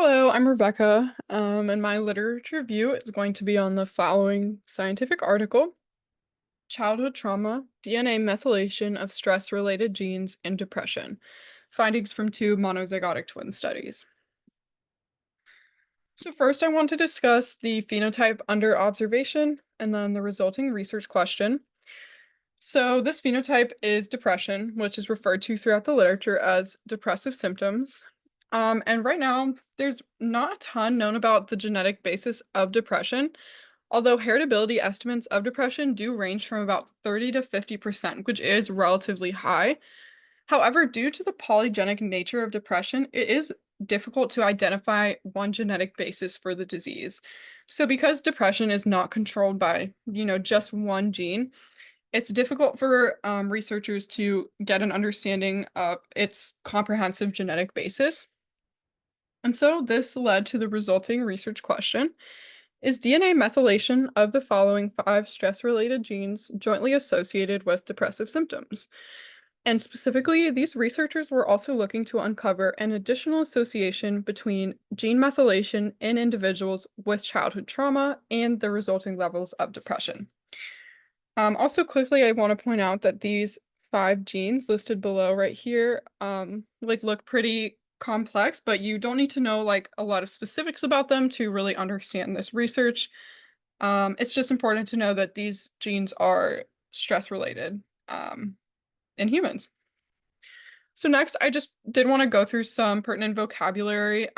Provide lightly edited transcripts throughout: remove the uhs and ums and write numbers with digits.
Hello, I'm Rebecca, and my literature review is going to be on the following scientific article: Childhood Trauma, DNA Methylation of Stress-Related Genes in Depression, Findings from two Monozygotic Twin Studies. So first, I want to discuss the phenotype under observation and then the resulting research question. So this phenotype is depression, which is referred to throughout the literature as depressive symptoms. And right now, there's not a ton known about the genetic basis of depression, although heritability estimates of depression do range from about 30 to 50%, which is relatively high. However, due to the polygenic nature of depression, it is difficult to identify one genetic basis for the disease. So because depression is not controlled by, just one gene, it's difficult for researchers to get an understanding of its comprehensive genetic basis. And so this led to the resulting research question: is DNA methylation of the following five stress-related genes jointly associated with depressive symptoms? And specifically, these researchers were also looking to uncover an additional association between gene methylation in individuals with childhood trauma and the resulting levels of depression. Also quickly, I want to point out that these five genes listed below right here, look pretty complex, but you don't need to know like a lot of specifics about them to really understand this research. It's just important to know that these genes are stress related in humans. So next, I just did want to go through some pertinent vocabulary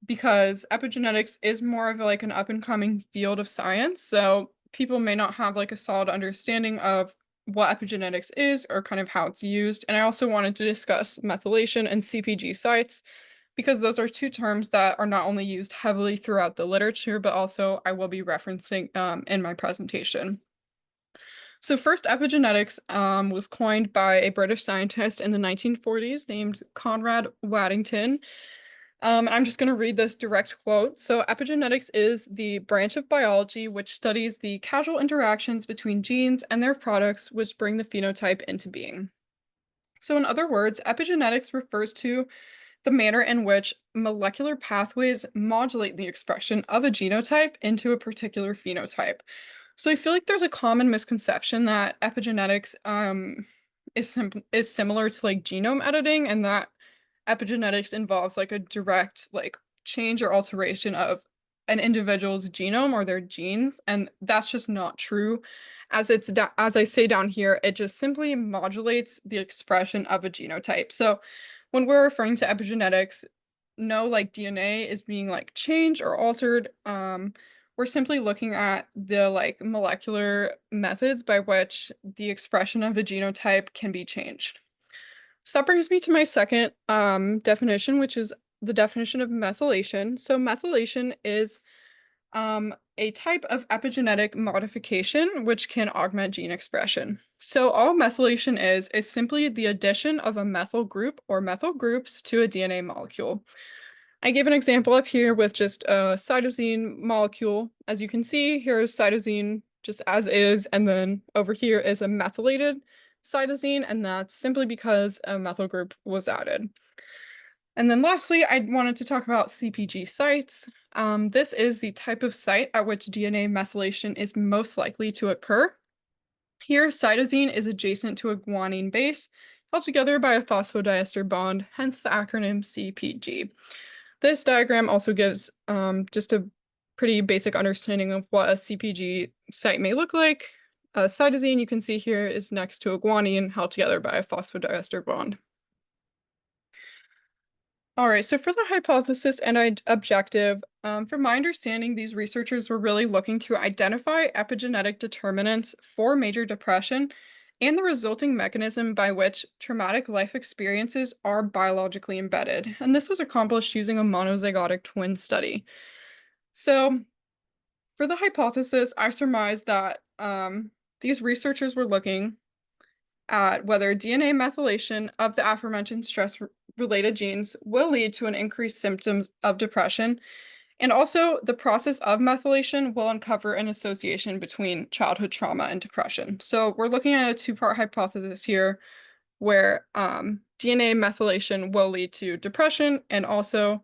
because epigenetics is more of like an up and coming field of science. So people may not have like a solid understanding of what epigenetics is or kind of how it's used. And I also wanted to discuss methylation and CPG sites because those are two terms that are not only used heavily throughout the literature, but also I will be referencing in my presentation. So first, epigenetics was coined by a British scientist in the 1940s named Conrad Waddington. I'm just going to read this direct quote. So, epigenetics is the branch of biology which studies the causal interactions between genes and their products which bring the phenotype into being. So, in other words, epigenetics refers to the manner in which molecular pathways modulate the expression of a genotype into a particular phenotype. So, I feel like there's a common misconception that epigenetics is similar to like genome editing, and that epigenetics involves like a direct like change or alteration of an individual's genome or their genes, and that's just not true. As I say down here, it just simply modulates the expression of a genotype. So when we're referring to epigenetics, no like DNA is being like changed or altered. We're simply looking at the like molecular methods by which the expression of a genotype can be changed. So that brings me to my second definition, which is the definition of methylation. So methylation is a type of epigenetic modification which can augment gene expression. So all methylation is simply the addition of a methyl group or methyl groups to a DNA molecule. I gave an example up here with just a cytosine molecule. As you can see, here is cytosine just as is, and then over here is a methylated cytosine, and that's simply because a methyl group was added. And then lastly, I wanted to talk about CPG sites. This is the type of site at which DNA methylation is most likely to occur. Here, cytosine is adjacent to a guanine base, held together by a phosphodiester bond, hence the acronym CPG. This diagram also gives just a pretty basic understanding of what a CPG site may look like. A cytosine, you can see here, is next to a guanine held together by a phosphodiester bond. All right, so for the hypothesis and objective, from my understanding, these researchers were really looking to identify epigenetic determinants for major depression and the resulting mechanism by which traumatic life experiences are biologically embedded. And this was accomplished using a monozygotic twin study. So for the hypothesis, I surmised that these researchers were looking at whether DNA methylation of the aforementioned stress-related genes will lead to an increased symptoms of depression, and also the process of methylation will uncover an association between childhood trauma and depression. So we're looking at a two-part hypothesis here where DNA methylation will lead to depression, and also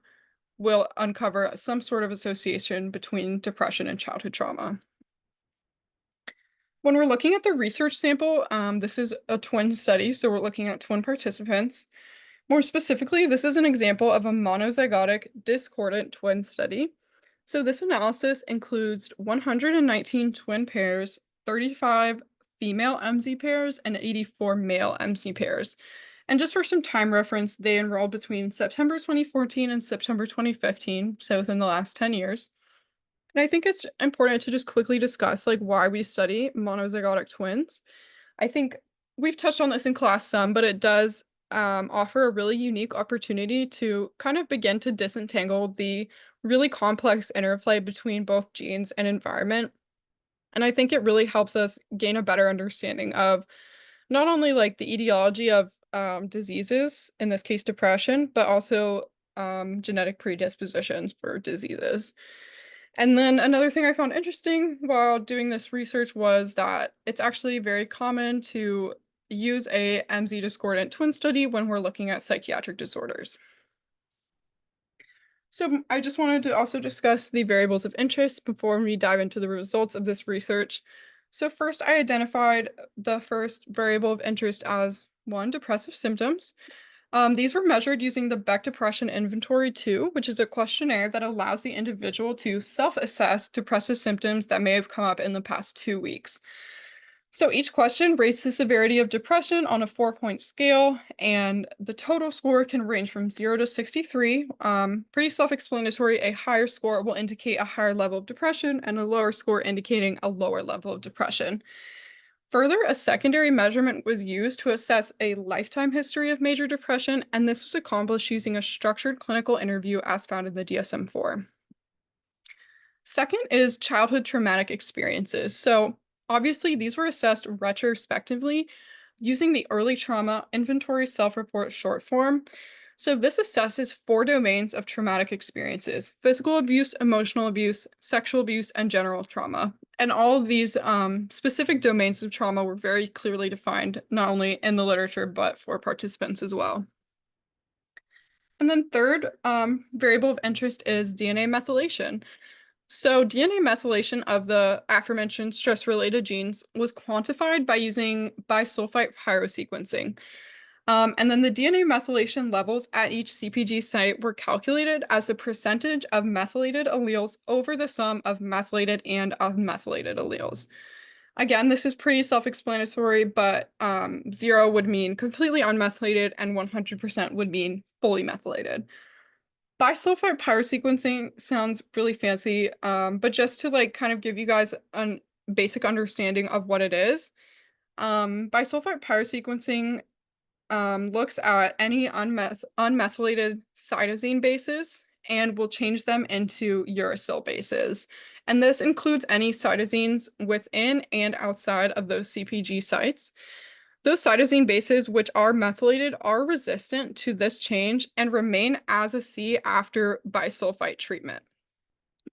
will uncover some sort of association between depression and childhood trauma. When we're looking at the research sample, this is a twin study, so we're looking at twin participants. More specifically, this is an example of a monozygotic discordant twin study. So this analysis includes 119 twin pairs, 35 female MZ pairs, and 84 male MZ pairs. And just for some time reference, they enrolled between September 2014 and September 2015, so within the last 10 years. And I think it's important to just quickly discuss like why we study monozygotic twins. I think we've touched on this in class some, but it does offer a really unique opportunity to kind of begin to disentangle the really complex interplay between both genes and environment. And I think it really helps us gain a better understanding of not only like the etiology of diseases, in this case depression, but also genetic predispositions for diseases. And then another thing I found interesting while doing this research was that it's actually very common to use a MZ discordant twin study when we're looking at psychiatric disorders. So I just wanted to also discuss the variables of interest before we dive into the results of this research. So first, I identified the first variable of interest as one, depressive symptoms. These were measured using the Beck Depression Inventory 2, which is a questionnaire that allows the individual to self-assess depressive symptoms that may have come up in the past 2 weeks. So each question rates the severity of depression on a 4-point scale, and the total score can range from 0 to 63. Pretty self-explanatory. A higher score will indicate a higher level of depression, and a lower score indicating a lower level of depression. Further, a secondary measurement was used to assess a lifetime history of major depression, and this was accomplished using a structured clinical interview as found in the DSM-4. Second is childhood traumatic experiences. So obviously these were assessed retrospectively using the Early Trauma Inventory Self-Report short form. So this assesses 4 domains of traumatic experiences: physical abuse, emotional abuse, sexual abuse, and general trauma. And all of these specific domains of trauma were very clearly defined, not only in the literature, but for participants as well. And then third variable of interest is DNA methylation. So DNA methylation of the aforementioned stress-related genes was quantified by using bisulfite pyrosequencing. And then the DNA methylation levels at each CpG site were calculated as the percentage of methylated alleles over the sum of methylated and unmethylated alleles. Again, this is pretty self-explanatory, but 0 would mean completely unmethylated and 100% would mean fully methylated. Bisulfite pyrosequencing sounds really fancy, but just to like kind of give you guys a basic understanding of what it is, bisulfite pyrosequencing looks at any unmethylated cytosine bases and will change them into uracil bases. And this includes any cytosines within and outside of those CpG sites. Those cytosine bases, which are methylated, are resistant to this change and remain as a C after bisulfite treatment.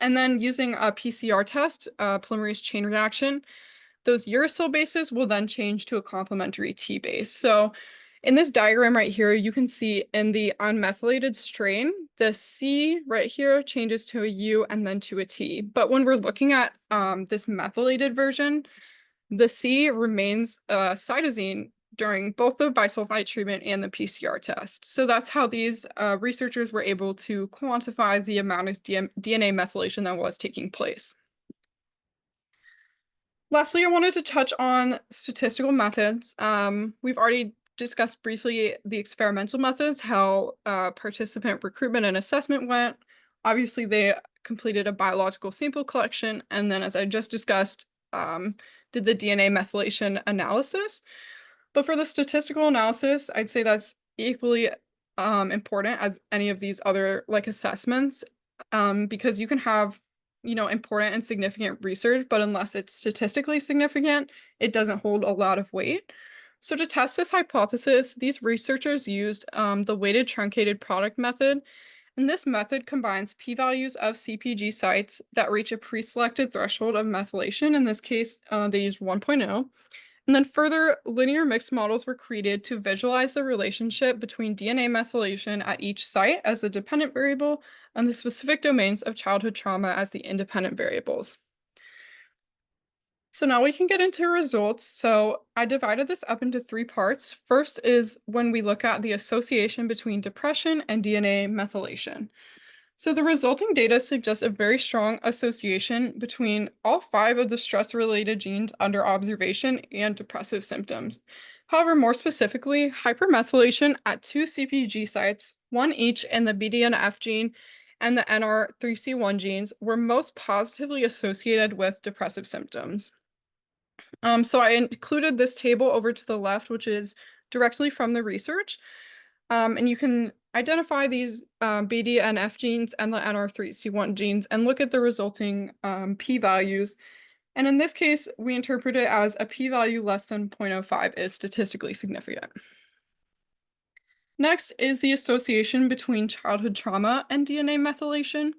And then using a PCR test, polymerase chain reaction, those uracil bases will then change to a complementary T base. So in this diagram right here, you can see in the unmethylated strain, the C right here changes to a U and then to a T. But when we're looking at this methylated version, the C remains a cytosine during both the bisulfite treatment and the PCR test. So that's how these researchers were able to quantify the amount of DNA methylation that was taking place. Lastly, I wanted to touch on statistical methods. We've already discussed briefly the experimental methods, how participant recruitment and assessment went. Obviously, they completed a biological sample collection, and then as I just discussed, did the DNA methylation analysis. But for the statistical analysis, I'd say that's equally important as any of these other like assessments, because you can have, you know, important and significant research, but unless it's statistically significant, it doesn't hold a lot of weight. So to test this hypothesis, these researchers used the weighted truncated product method. And this method combines p-values of CpG sites that reach a pre-selected threshold of methylation. In this case, they used 1.0, And then further, linear mixed models were created to visualize the relationship between DNA methylation at each site as the dependent variable and the specific domains of childhood trauma as the independent variables. So now we can get into results. So I divided this up into three parts. First is when we look at the association between depression and DNA methylation. So the resulting data suggests a very strong association between all five of the stress-related genes under observation and depressive symptoms. However, more specifically, hypermethylation at two CpG sites, one each in the BDNF gene and the NR3C1 genes, were most positively associated with depressive symptoms. So I included this table over to the left, which is directly from the research. And you can identify these BDNF genes and the NR3C1 genes and look at the resulting p-values. And in this case, we interpret it as a p-value less than 0.05 is statistically significant. Next is the association between childhood trauma and DNA methylation.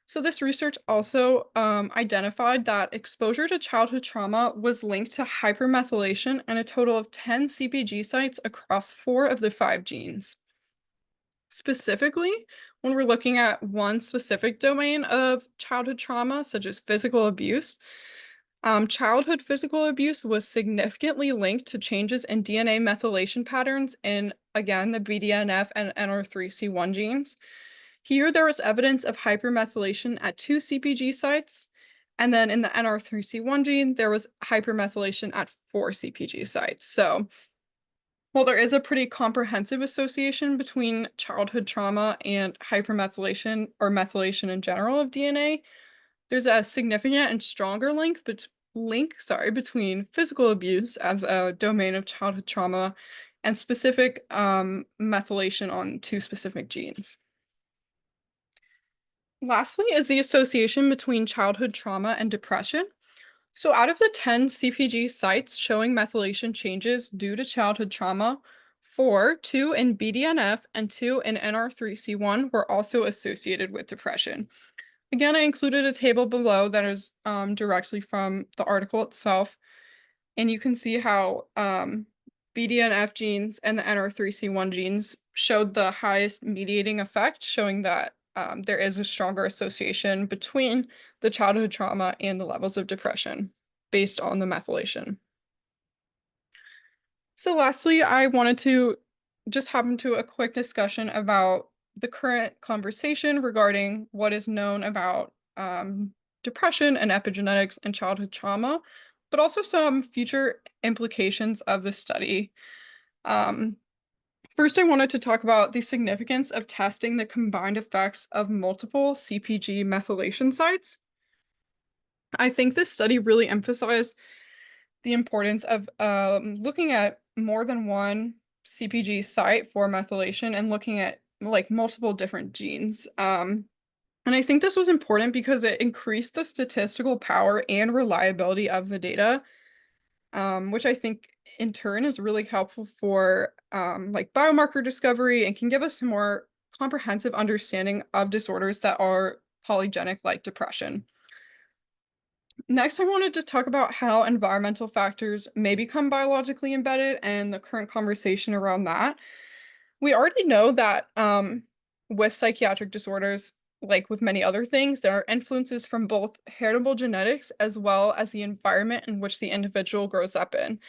So this research also identified that exposure to childhood trauma was linked to hypermethylation in a total of 10 CpG sites across 4 of the 5 genes. Specifically, when we're looking at one specific domain of childhood trauma, such as physical abuse, childhood physical abuse was significantly linked to changes in DNA methylation patterns in, again, the BDNF and NR3C1 genes. Here, there was evidence of hypermethylation at 2 CpG sites, and then in the NR3C1 gene, there was hypermethylation at 4 CpG sites. So, while there is a pretty comprehensive association between childhood trauma and hypermethylation or methylation in general of DNA, there's a significant and stronger between physical abuse as a domain of childhood trauma and specific methylation on 2 specific genes. Lastly is the association between childhood trauma and depression. So out of the 10 CpG sites showing methylation changes due to childhood trauma, 2 in BDNF and 2 in NR3C1 were also associated with depression. Again, I included a table below that is directly from the article itself, and you can see how BDNF genes and the NR3C1 genes showed the highest mediating effect, showing that there is a stronger association between the childhood trauma and the levels of depression based on the methylation. So lastly, I wanted to just hop into a quick discussion about the current conversation regarding what is known about depression and epigenetics and childhood trauma, but also some future implications of the study. Um, First, I wanted to talk about the significance of testing the combined effects of multiple CpG methylation sites. I think this study really emphasized the importance of looking at more than one CpG site for methylation and looking at like multiple different genes. And I think this was important because it increased the statistical power and reliability of the data, which I think in turn is really helpful for like biomarker discovery and can give us a more comprehensive understanding of disorders that are polygenic like depression. Next, I wanted to talk about how environmental factors may become biologically embedded and the current conversation around that. We already know that with psychiatric disorders, like with many other things, there are influences from both heritable genetics as well as the environment in which the individual grows up in.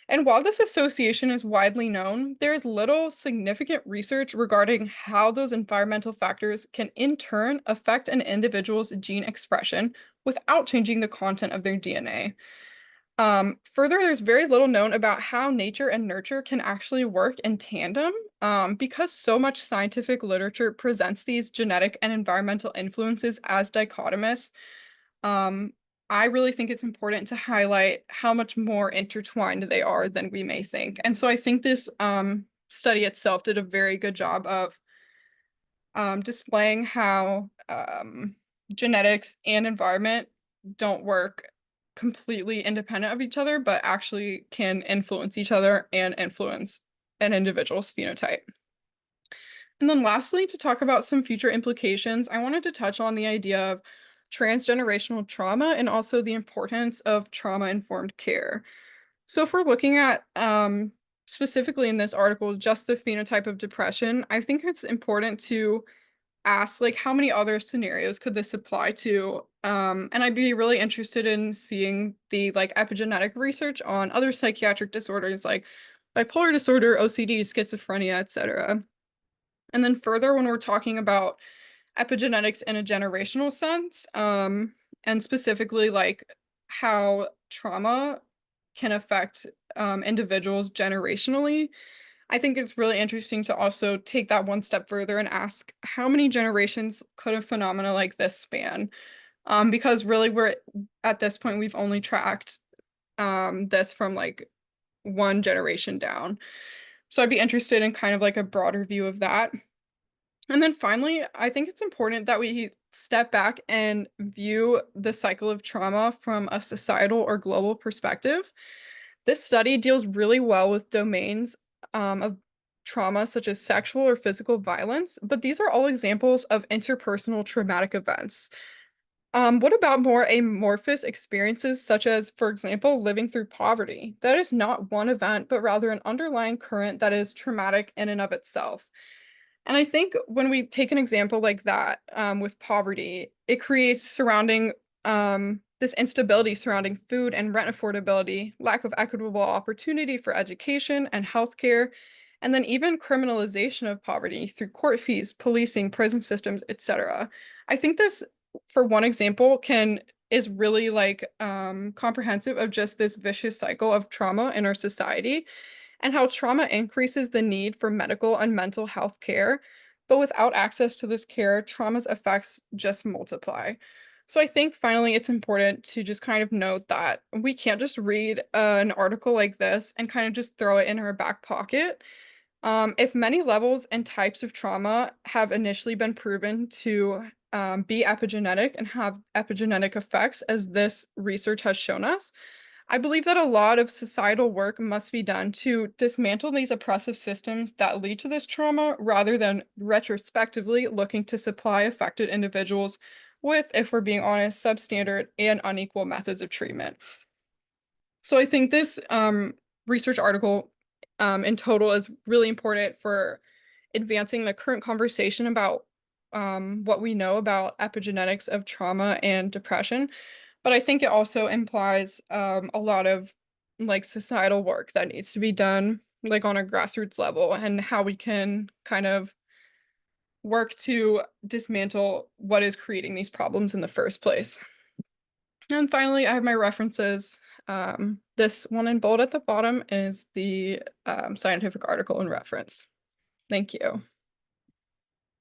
And while this association is widely known, there is little significant research regarding how those environmental factors can in turn affect an individual's gene expression without changing the content of their DNA. Further, there's very little known about how nature and nurture can actually work in tandem. Because so much scientific literature presents these genetic and environmental influences as dichotomous, um, I really think it's important to highlight how much more intertwined they are than we may think. And so I think this study itself did a very good job of displaying how genetics and environment don't work completely independent of each other, but actually can influence each other and influence an individual's phenotype. And then lastly, to talk about some future implications, I wanted to touch on the idea of transgenerational trauma and also the importance of trauma-informed care. So if we're looking at specifically in this article, just the phenotype of depression, I think it's important to ask like how many other scenarios could this apply to? And I'd be really interested in seeing the like epigenetic research on other psychiatric disorders like bipolar disorder, OCD, schizophrenia, etc. And then further, when we're talking about epigenetics in a generational sense, and specifically like how trauma can affect individuals generationally. I think it's really interesting to also take that one step further and ask how many generations could a phenomena like this span? Because really, we're at this point, we've only tracked this from like one generation down. So I'd be interested in kind of like a broader view of that. And then finally, I think it's important that we step back and view the cycle of trauma from a societal or global perspective. This study deals really well with domains of trauma, such as sexual or physical violence, but these are all examples of interpersonal traumatic events. What about more amorphous experiences, such as, for example, living through poverty? That is not one event, but rather an underlying current that is traumatic in and of itself. And I think when we take an example like that, with poverty, it creates this instability surrounding food and rent affordability, lack of equitable opportunity for education and healthcare, and then even criminalization of poverty through court fees, policing, prison systems, etc. I think this, for one example, can is really like comprehensive of just this vicious cycle of trauma in our society and how trauma increases the need for medical and mental health care. But without access to this care, trauma's effects just multiply. So I think finally it's important to just kind of note that we can't just read an article like this and kind of just throw it in our back pocket. If many levels and types of trauma have initially been proven to be epigenetic and have epigenetic effects, as this research has shown us, I believe that a lot of societal work must be done to dismantle these oppressive systems that lead to this trauma rather than retrospectively looking to supply affected individuals with, if we're being honest, substandard and unequal methods of treatment. So I think this research article in total is really important for advancing the current conversation about what we know about epigenetics of trauma and depression. But I think it also implies a lot of like societal work that needs to be done like on a grassroots level and how we can kind of work to dismantle what is creating these problems in the first place. And finally, I have my references. This one in bold at the bottom is the scientific article and reference. Thank you.